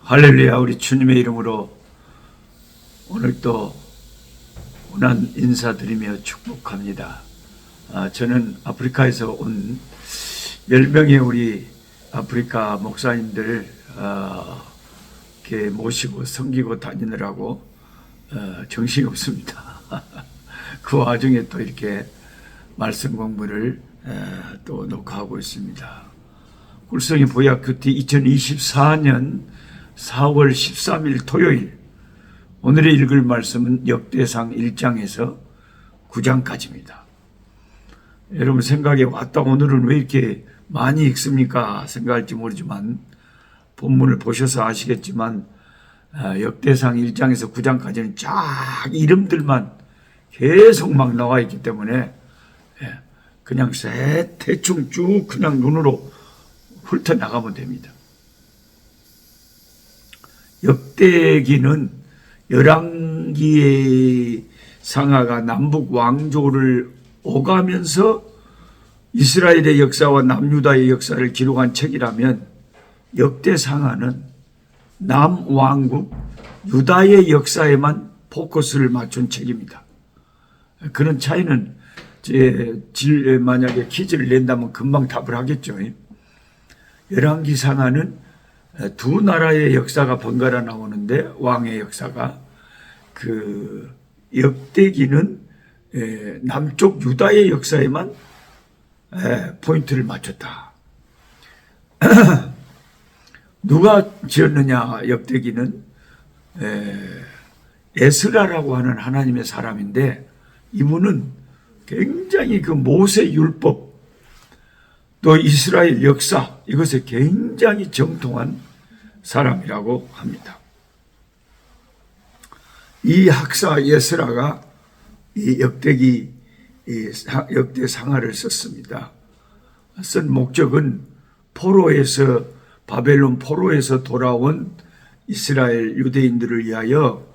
할렐루야. 우리 주님의 이름으로 오늘 또 고난 인사드리며 축복합니다. 저는 아프리카에서 온 10명의 우리 아프리카 목사님들 이렇게 모시고 섬기고 다니느라고 정신이 없습니다. 그 와중에 또 이렇게 말씀 공부를 또 녹화하고 있습니다. 굴성이 보약 큐티 2024년 4월 13일 토요일, 오늘의 읽을 말씀은 역대상 1장에서 9장까지입니다. 여러분 생각에 왔다 오늘은 왜 이렇게 많이 읽습니까 생각할지 모르지만 본문을 보셔서 아시겠지만 역대상 1장에서 9장까지는 쫙 이름들만 계속 막 나와 있기 때문에 그냥 대충 쭉 그냥 눈으로 훑어나가면 됩니다. 역대기는 열왕기의 상하가 남북 왕조를 오가면서 이스라엘의 역사와 남유다의 역사를 기록한 책이라면 역대상하는 남왕국 유다의 역사에만 포커스를 맞춘 책입니다. 그런 차이는 만약에 퀴즈를 낸다면 금방 답을 하겠죠. 열왕기 상하는 두 나라의 역사가 번갈아 나오는데 왕의 역사가, 그 역대기는 남쪽 유다의 역사에만 포인트를 맞췄다. 누가 지었느냐? 역대기는 에스라라고 하는 하나님의 사람인데, 이분은 굉장히 그 모세 율법 또 이스라엘 역사 이것에 굉장히 정통한 사람이라고 합니다. 이 학사 에스라가 이 역대 상하를 썼습니다. 쓴 목적은 바벨론 포로에서 돌아온 이스라엘 유대인들을 위하여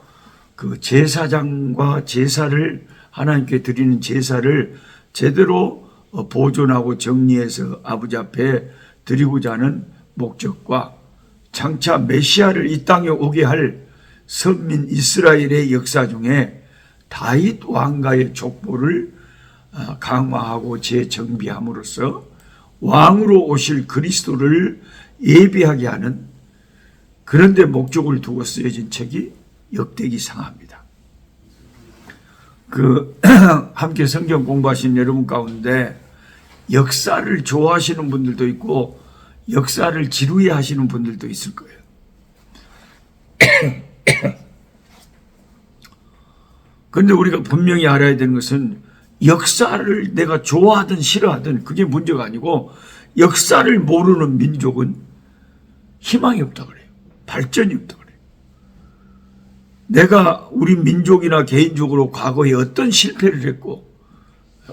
그 제사장과 제사를 하나님께 드리는 제사를 제대로 보존하고 정리해서 아버지 앞에 드리고자 하는 목적과 장차 메시아를 이 땅에 오게 할 선민 이스라엘의 역사 중에 다윗 왕가의 족보를 강화하고 재정비함으로써 왕으로 오실 그리스도를 예비하게 하는 그런 데 목적을 두고 쓰여진 책이 역대기 상하입니다. 함께 성경 공부하신 여러분 가운데 역사를 좋아하시는 분들도 있고 역사를 지루해 하시는 분들도 있을 거예요. 그런데 우리가 분명히 알아야 되는 것은 역사를 내가 좋아하든 싫어하든 그게 문제가 아니고, 역사를 모르는 민족은 희망이 없다 그래요. 발전이 없다 그래요. 내가 우리 민족이나 개인적으로 과거에 어떤 실패를 했고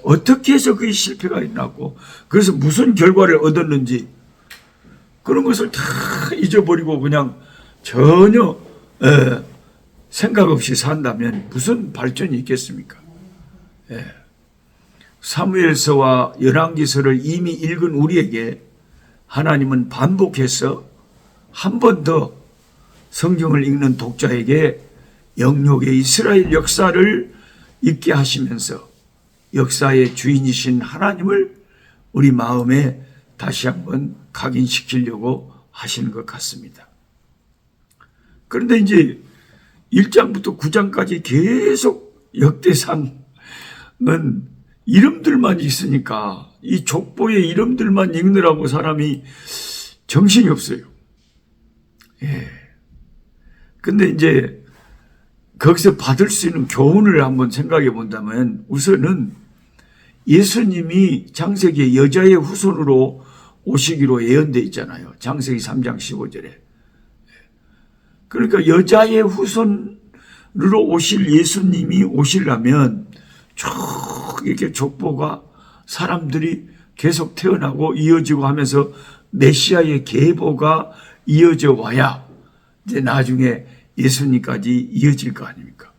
어떻게 해서 그 실패가 일어났고 그래서 무슨 결과를 얻었는지 그런 것을 다 잊어버리고 그냥 전혀 생각 없이 산다면 무슨 발전이 있겠습니까? 사무엘서와 열왕기서를 이미 읽은 우리에게 하나님은 반복해서 한 번 더 성경을 읽는 독자에게 영역의 이스라엘 역사를 읽게 하시면서 역사의 주인이신 하나님을 우리 마음에 다시 한번 각인시키려고 하시는 것 같습니다. 그런데 이제 1장부터 9장까지 계속 역대상은 이름들만 있으니까 이 족보의 이름들만 읽느라고 사람이 정신이 없어요. 근데 이제 거기서 받을 수 있는 교훈을 한번 생각해 본다면, 우선은 예수님이 창세기에 여자의 후손으로 오시기로 예언되어 있잖아요. 창세기 3장 15절에. 그러니까 여자의 후손으로 오실 예수님이 오시려면 쭉 이렇게 족보가 사람들이 계속 태어나고 이어지고 하면서 메시아의 계보가 이어져 와야 이제 나중에 예수님까지 이어질 거 아닙니까?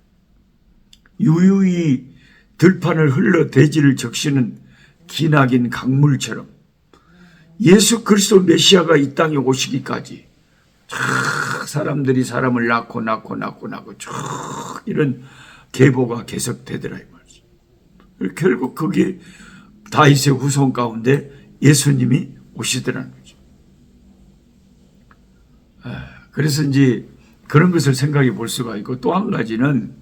유유히 들판을 흘러 대지를 적시는 기나긴 강물처럼 예수 그리스도 메시아가 이 땅에 오시기까지 사람들이 사람을 낳고 쭉 이런 계보가 계속되더라 이 말이죠. 결국 그게 다윗의 후손 가운데 예수님이 오시더라는 거죠. 그래서 이제 그런 것을 생각해 볼 수가 있고, 또 한 가지는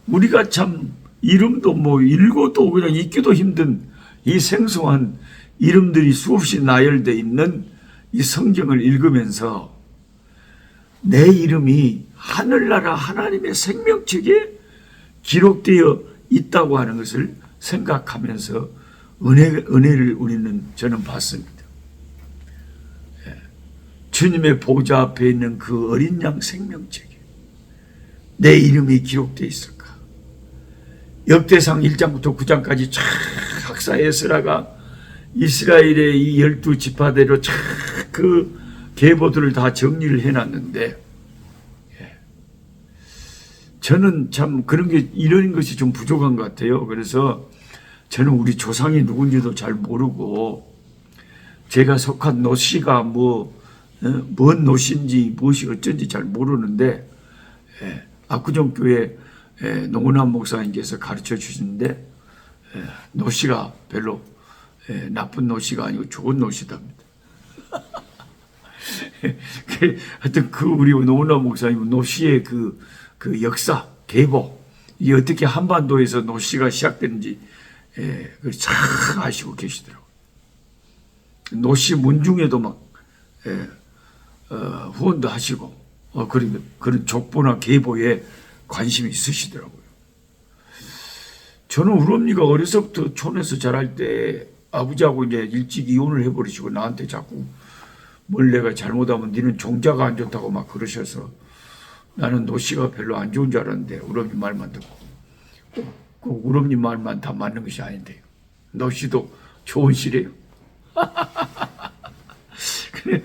우리가 참 이름도 뭐 읽어도 그냥 읽기도 힘든 이 생소한 이름들이 수없이 나열되어 있는 이 성경을 읽으면서 내 이름이 하늘나라 하나님의 생명책에 기록되어 있다고 하는 것을 생각하면서 은혜를 우리는 저는 받습니다. 주님의 보좌 앞에 있는 그 어린 양 생명책에 내 이름이 기록되어 있을까? 역대상 1장부터 9장까지 쫙 학사 에스라가 이스라엘의 이 12지파대로 쫙 그 계보들을 다 정리를 해놨는데, 저는 참 그런 게 이런 것이 좀 부족한 것 같아요. 그래서 저는 우리 조상이 누군지도 잘 모르고, 제가 속한 노씨가 뭔 노씨인지 무엇이 어쩐지 잘 모르는데, 압구정교회 노은환 목사님께서 가르쳐 주시는데, 노씨가 별로 나쁜 노씨가 아니고 좋은 노씨답니다. 하여튼 우리 노은환 목사님은 노씨의 그 역사, 계보, 이 어떻게 한반도에서 노씨가 시작되는지 잘 아시고 계시더라고요. 노씨 문중에도 막 후원도 하시고 그런 족보나 계보에 관심이 있으시더라고요. 저는 우리 어머니가 어려서부터 촌에서 자랄 때 아버지하고 이제 일찍 이혼을 해버리시고 나한테 자꾸 뭘 내가 잘못하면 니는 종자가 안 좋다고 막 그러셔서 나는 노씨가 별로 안 좋은 줄 알았는데 우리 어머니 말만 듣고 꼭 우리 어머니 말만 다 맞는 것이 아닌데요. 노씨도 좋은 씨래요. 그래,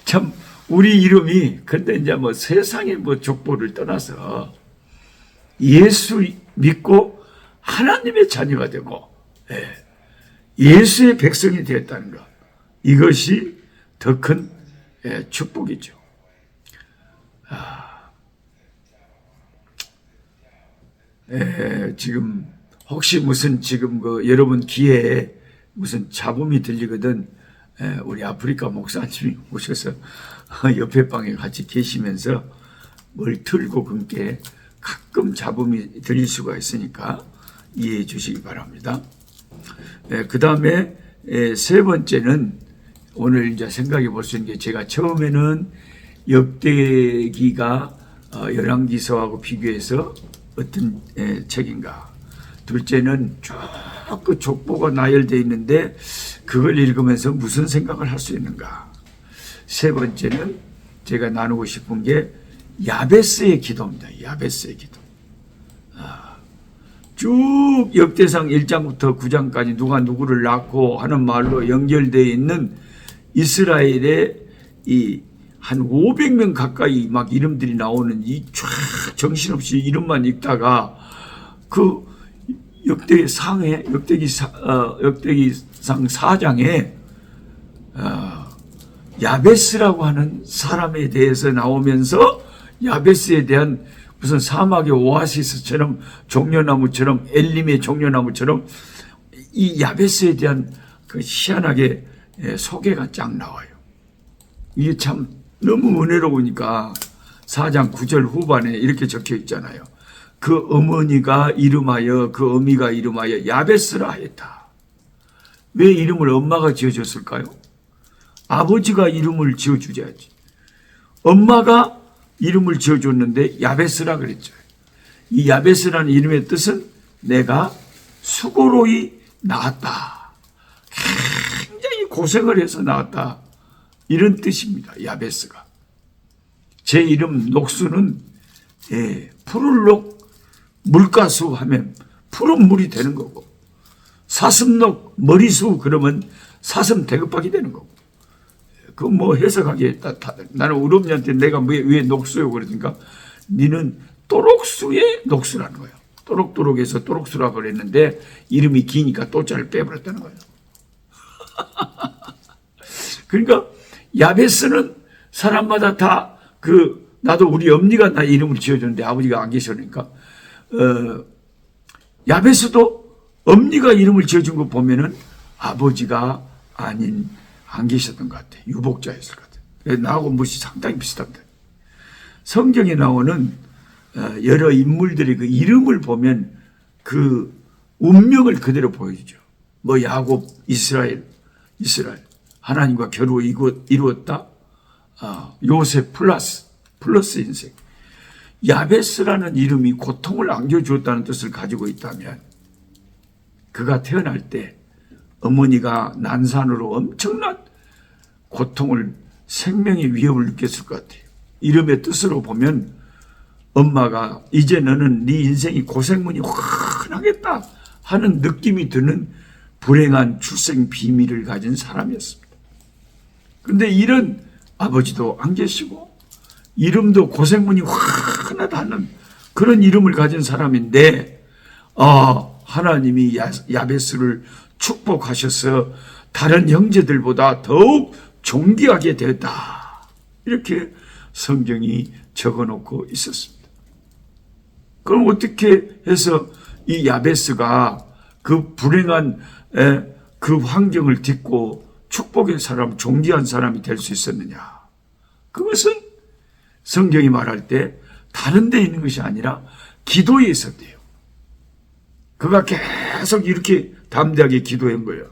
참 우리 이름이 근데 이제 뭐 세상의 뭐 족보를 떠나서 예수 믿고 하나님의 자녀가 되고 예수의 백성이 되었다는 것, 이것이 더 큰 축복이죠. 지금 혹시 무슨 지금 여러분 귀에 무슨 잡음이 들리거든 우리 아프리카 목사님이 오셔서 옆에 방에 같이 계시면서 뭘 틀고 그게 가끔 잡음이 들릴 수가 있으니까 이해해 주시기 바랍니다. 그 다음에 세 번째는 오늘 이제 생각해 볼 수 있는 게, 제가 처음에는 역대기가 열왕기서하고 비교해서 어떤 책인가, 둘째는 쭉 그 족보가 나열되어 있는데 그걸 읽으면서 무슨 생각을 할 수 있는가, 세 번째는 제가 나누고 싶은 게 야베스의 기도입니다. 야베스의 기도. 쭉 역대상 1장부터 9장까지 누가 누구를 낳고 하는 말로 연결되어 있는 이스라엘의 이 한 500명 가까이 막 이름들이 나오는 이 쫙 정신없이 이름만 읽다가 그 역대기상 4장에 야베스라고 하는 사람에 대해서 나오면서 야베스에 대한 무슨 사막의 오아시스처럼 종려나무처럼 엘림의 종려나무처럼 이 야베스에 대한 그 희한하게 소개가 쫙 나와요. 이게 참 너무 은혜로우니까 4장 9절 후반에 이렇게 적혀 있잖아요. 그 어머니가 이름하여 그 어미가 이름하여 야베스라 하였다. 왜 이름을 엄마가 지어줬을까요? 아버지가 이름을 지어주자지. 엄마가 이름을 지어줬는데 야베스라 그랬죠. 이 야베스라는 이름의 뜻은 내가 수고로이 낳았다. 굉장히 고생을 해서 낳았다. 이런 뜻입니다. 야베스가. 제 이름 녹수는 푸른 녹 물가수 하면 푸른 물이 되는 거고, 사슴녹 머리수 그러면 사슴 대급박이 되는 거고. 그 뭐 해석하기에 나는 우리 어머니한테 내가 왜 녹수요 그러니까 니는 또록수의 녹수라는 거예요. 또록또록해서 또록수라고 그랬는데 이름이 기니까 또자를 빼버렸다는 거예요. 그러니까 야베스는 사람마다 다 그 나도 우리 엄니가 나 이름을 지어줬는데 아버지가 안 계시니까 야베스도 엄니가 이름을 지어준 거 보면은 아버지가 안 계셨던 것 같아. 유복자였을 것 같아. 나하고 무엇이 상당히 비슷합니다. 성경에 나오는 여러 인물들의 그 이름을 보면 그 운명을 그대로 보여주죠. 뭐 야곱, 이스라엘 하나님과 겨루 이루었다. 요셉 플러스 인생. 야베스라는 이름이 고통을 안겨주었다는 뜻을 가지고 있다면 그가 태어날 때 어머니가 난산으로 엄청난 고통을 생명의 위협을 느꼈을 것 같아요. 이름의 뜻으로 보면 엄마가 이제 너는 네 인생이 고생문이 환하겠다 하는 느낌이 드는 불행한 출생 비밀을 가진 사람이었습니다. 그런데 이런 아버지도 안 계시고 이름도 고생문이 환하다는 그런 이름을 가진 사람인데 하나님이 야베스를 축복하셔서 다른 형제들보다 더욱 존귀하게 되었다. 이렇게 성경이 적어놓고 있었습니다. 그럼 어떻게 해서 이 야베스가 그 불행한 그 환경을 딛고 축복의 사람, 존귀한 사람이 될 수 있었느냐? 그것은 성경이 말할 때 다른 데 있는 것이 아니라 기도에 있었대요. 그가 계속 이렇게 담대하게 기도한 거예요.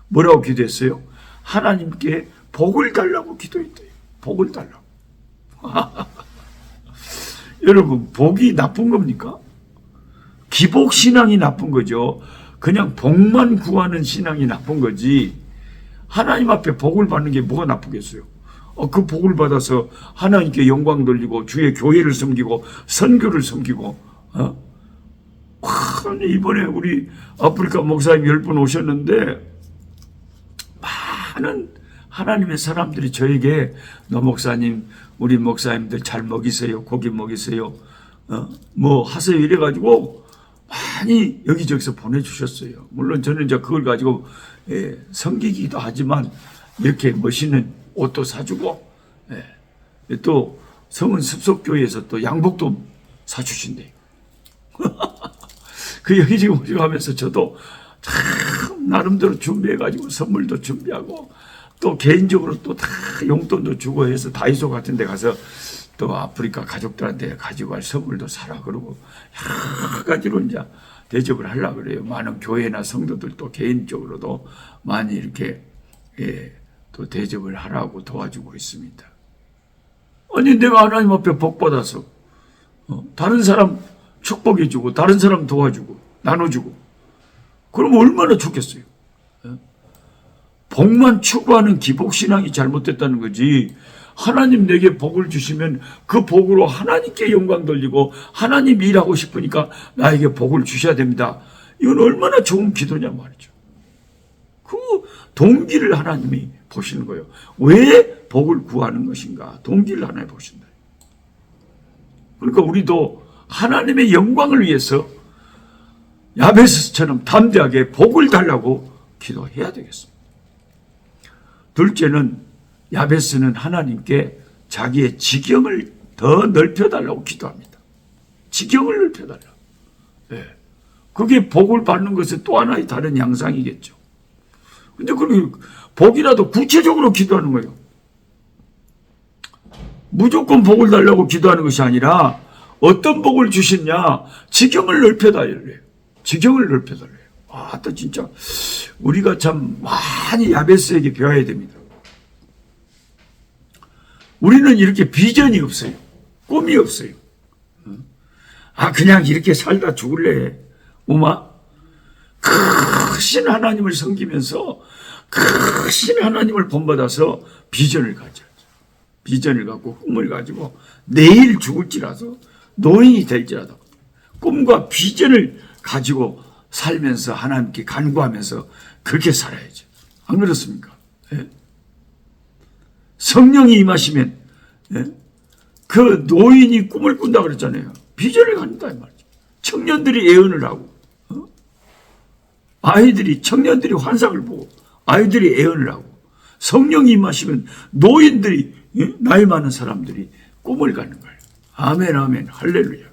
뭐라고 기도했어요? 하나님께 복을 달라고 기도했대요. 복을 달라고. 여러분, 복이 나쁜 겁니까? 기복신앙이 나쁜 거죠. 그냥 복만 구하는 신앙이 나쁜 거지. 하나님 앞에 복을 받는 게 뭐가 나쁘겠어요? 그 복을 받아서 하나님께 영광 돌리고 주의 교회를 섬기고 선교를 섬기고 이번에 우리 아프리카 목사님 10분 오셨는데 많은 하나님의 사람들이 저에게 너 목사님 우리 목사님들 잘 먹이세요. 고기 먹이세요. 뭐 하세요. 이래가지고 많이 여기저기서 보내주셨어요. 물론 저는 이제 그걸 가지고 섬기기도 하지만 이렇게 멋있는 옷도 사주고 또 성은 습속교회에서 또 양복도 사주신대요. 그 여기저기 오셔가면서 저도 참 나름대로 준비해가지고 선물도 준비하고 또 개인적으로 또 다 용돈도 주고 해서 다이소 같은 데 가서 또 아프리카 가족들한테 가지고 갈 선물도 사라 그러고 여러 가지로 이제 대접을 하려고 그래요. 많은 교회나 성도들도 개인적으로도 많이 이렇게 또 대접을 하라고 도와주고 있습니다. 아니 내가 하나님 앞에 복 받아서 다른 사람 축복해주고 다른 사람 도와주고 나눠주고 그러면 얼마나 좋겠어요. 복만 추구하는 기복신앙이 잘못됐다는 거지. 하나님 내게 복을 주시면 그 복으로 하나님께 영광 돌리고 하나님 일하고 싶으니까 나에게 복을 주셔야 됩니다. 이건 얼마나 좋은 기도냐 말이죠. 그 동기를 하나님이 보시는 거예요. 왜 복을 구하는 것인가? 동기를 하나님 보신다. 그러니까 우리도 하나님의 영광을 위해서 야베스처럼 담대하게 복을 달라고 기도해야 되겠습니다. 둘째는 야베스는 하나님께 자기의 지경을 더 넓혀달라고 기도합니다. 지경을 넓혀달라고. 그게 복을 받는 것의 또 하나의 다른 양상이겠죠. 근데 그렇게 복이라도 구체적으로 기도하는 거예요. 무조건 복을 달라고 기도하는 것이 아니라 어떤 복을 주시냐 지경을 넓혀달래요. 지경을 넓혀달래요. 또 진짜 우리가 참 많이 야베스에게 배워야 됩니다. 우리는 이렇게 비전이 없어요. 꿈이 없어요. 그냥 이렇게 살다 죽을래. 크신 하나님을 섬기면서 크신 하나님을 본받아서 비전을 가져야죠. 비전을 갖고 꿈을 가지고 내일 죽을지라도 노인이 될지라도 꿈과 비전을 가지고 살면서 하나님께 간구하면서 그렇게 살아야죠. 안 그렇습니까? 성령이 임하시면 그 노인이 꿈을 꾼다 그랬잖아요. 비전을 갖는다 이 말이죠. 청년들이 예언을 하고 청년들이 환상을 보고 아이들이 예언을 하고 성령이 임하시면 노인들이 나이 많은 사람들이 꿈을 가는 거예요. 아멘, 아멘, 할렐루야.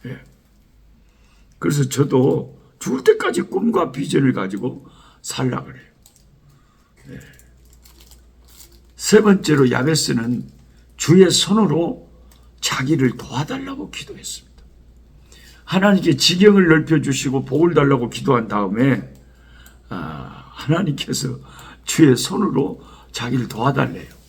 예. 그래서 저도 죽을 때까지 꿈과 비전을 가지고 살라 그래요. 예. 세 번째로 야베스는 주의 손으로 자기를 도와달라고 기도했습니다. 하나님께 지경을 넓혀주시고 복을 달라고 기도한 다음에 하나님께서 주의 손으로 자기를 도와달래요.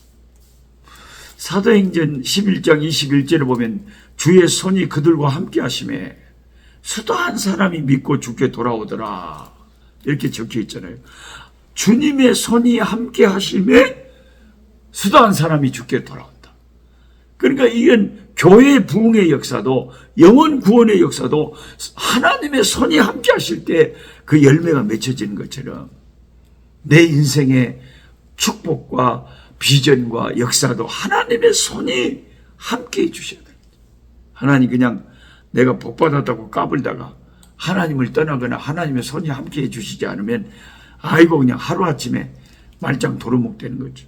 사도행전 11장 21절에 보면 주의 손이 그들과 함께 하심에 수도한 사람이 믿고 주께 돌아오더라 이렇게 적혀 있잖아요. 주님의 손이 함께 하심에 수도한 사람이 주께 돌아온다. 그러니까 이건 교회 부흥의 역사도 영혼 구원의 역사도 하나님의 손이 함께 하실 때 그 열매가 맺혀지는 것처럼 내 인생의 축복과 비전과 역사도 하나님의 손이 함께 해주셔야 됩니다. 하나님 그냥 내가 복받았다고 까불다가 하나님을 떠나거나 하나님의 손이 함께 해주시지 않으면 아이고 그냥 하루아침에 말짱 도루묵 되는 거죠.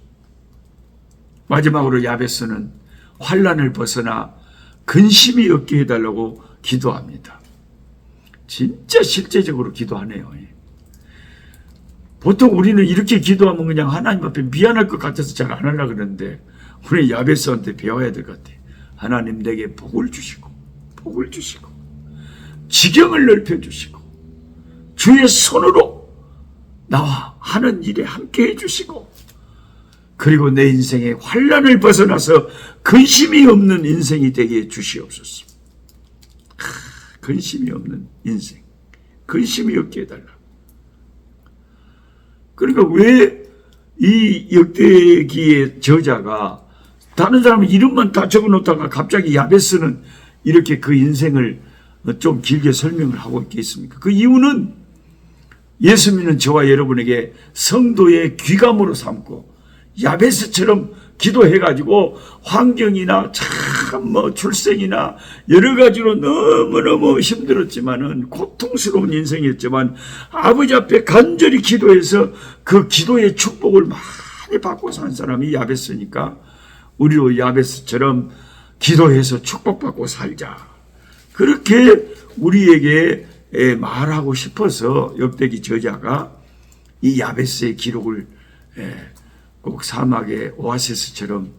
마지막으로 야베스는 환난을 벗어나 근심이 없게 해달라고 기도합니다. 진짜 실제적으로 기도하네요. 보통 우리는 이렇게 기도하면 그냥 하나님 앞에 미안할 것 같아서 잘 안 하려고 그러는데 우리 야베스한테 배워야 될 것 같아요. 하나님 내게 복을 주시고 지경을 넓혀주시고 주의 손으로 나와 하는 일에 함께 해주시고 그리고 내 인생의 환난을 벗어나서 근심이 없는 인생이 되게 해주시옵소서. 근심이 없는 인생, 근심이 없게 해달라. 그러니까 왜 이 역대기의 저자가 다른 사람은 이름만 다 적어놓다가 갑자기 야베스는 이렇게 그 인생을 좀 길게 설명을 하고 있겠습니까? 그 이유는 예수 믿는 저와 여러분에게 성도의 귀감으로 삼고 야베스처럼 기도해가지고 환경이나 참 출생이나 여러 가지로 너무너무 힘들었지만은 고통스러운 인생이었지만 아버지 앞에 간절히 기도해서 그 기도의 축복을 많이 받고 산 사람이 야베스니까 우리도 야베스처럼 기도해서 축복받고 살자. 그렇게 우리에게 말하고 싶어서 역대기 저자가 이 야베스의 기록을 꼭 사막의 오아시스처럼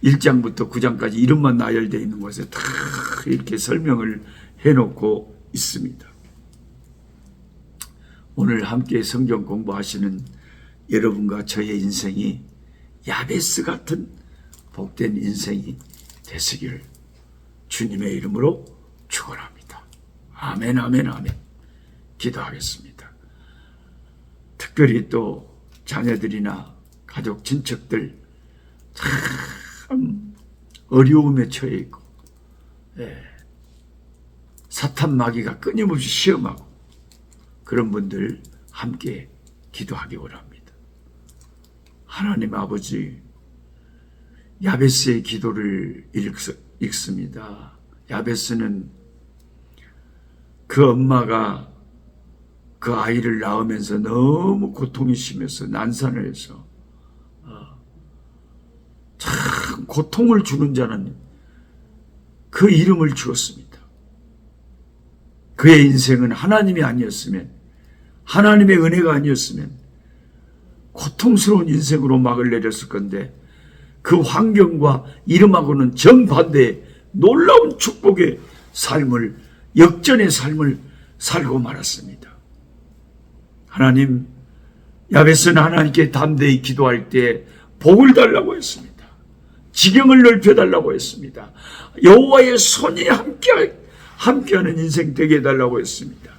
1장부터 9장까지 이름만 나열되어 있는 곳에 다 이렇게 설명을 해놓고 있습니다. 오늘 함께 성경 공부하시는 여러분과 저의 인생이 야베스 같은 복된 인생이 되시기를 주님의 이름으로 축원합니다. 아멘, 아멘, 아멘. 기도하겠습니다. 특별히 또 자녀들이나 가족, 친척들 참 어려움에 처해 있고 사탄 마귀가 끊임없이 시험하고 그런 분들 함께 기도하기 원합니다. 하나님 아버지, 야베스의 기도를 읽습니다. 야베스는 그 엄마가 그 아이를 낳으면서 너무 고통이 심해서 난산을 해서 참 고통을 주는 자는 그 이름을 주었습니다. 그의 인생은 하나님이 아니었으면, 하나님의 은혜가 아니었으면 고통스러운 인생으로 막을 내렸을 건데 그 환경과 이름하고는 정반대의 놀라운 축복의 삶을, 역전의 삶을 살고 말았습니다. 하나님, 야베스는 하나님께 담대히 기도할 때 복을 달라고 했습니다. 지경을 넓혀달라고 했습니다. 여호와의 손이 함께하는 인생 되게 해달라고 했습니다.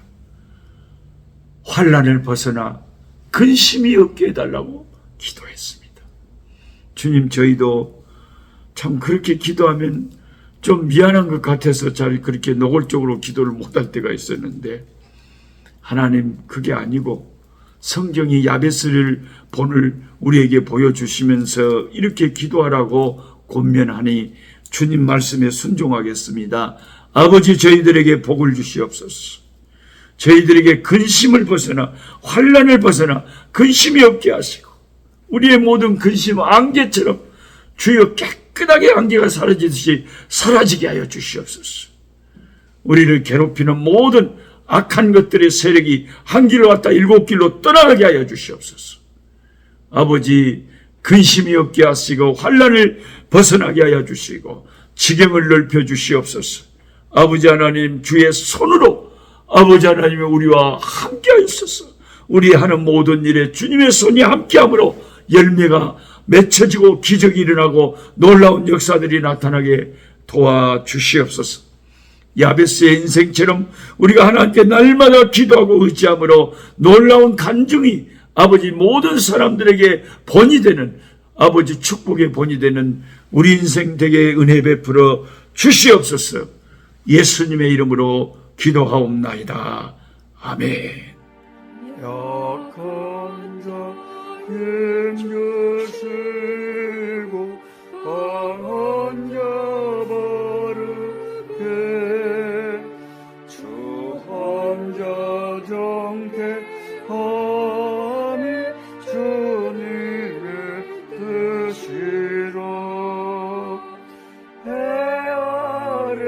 환난을 벗어나 근심이 없게 해달라고 기도했습니다. 주님, 저희도 참 그렇게 기도하면 좀 미안한 것 같아서 잘 그렇게 노골적으로 기도를 못할 때가 있었는데 하나님, 그게 아니고 성경이 야베스를 본을 우리에게 보여주시면서 이렇게 기도하라고 권면하니 주님 말씀에 순종하겠습니다. 아버지, 저희들에게 복을 주시옵소서. 저희들에게 근심을 벗어나 환난을 벗어나 근심이 없게 하시고 우리의 모든 근심은 안개처럼 주여 깨끗이 깨끗하게 안개가 사라지듯이 사라지게 하여 주시옵소서. 우리를 괴롭히는 모든 악한 것들의 세력이 한 길로 왔다 7길로 떠나가게 하여 주시옵소서. 아버지, 근심이 없게 하시고 환난을 벗어나게 하여 주시고 지경을 넓혀 주시옵소서. 아버지 하나님, 주의 손으로 아버지 하나님이 우리와 함께 하였소서. 우리 하는 모든 일에 주님의 손이 함께함으로 열매가 맺혀지고 기적이 일어나고 놀라운 역사들이 나타나게 도와주시옵소서. 야베스의 인생처럼 우리가 하나님께 날마다 기도하고 의지함으로 놀라운 간증이 아버지 모든 사람들에게 본이 되는 아버지 축복의 본이 되는 우리 인생 되게 은혜 베풀어 주시옵소서. 예수님의 이름으로 기도하옵나이다. 아멘. 약한 자 힘주시고 강한 자 바르게 주 혼자 정케하니 주님의 뜻이라. 해 아래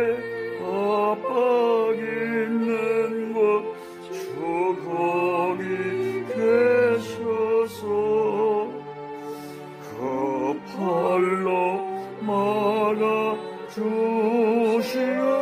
압박 있는 곳 주 거기 계셔서 그 팔로 막아 주시옵소서.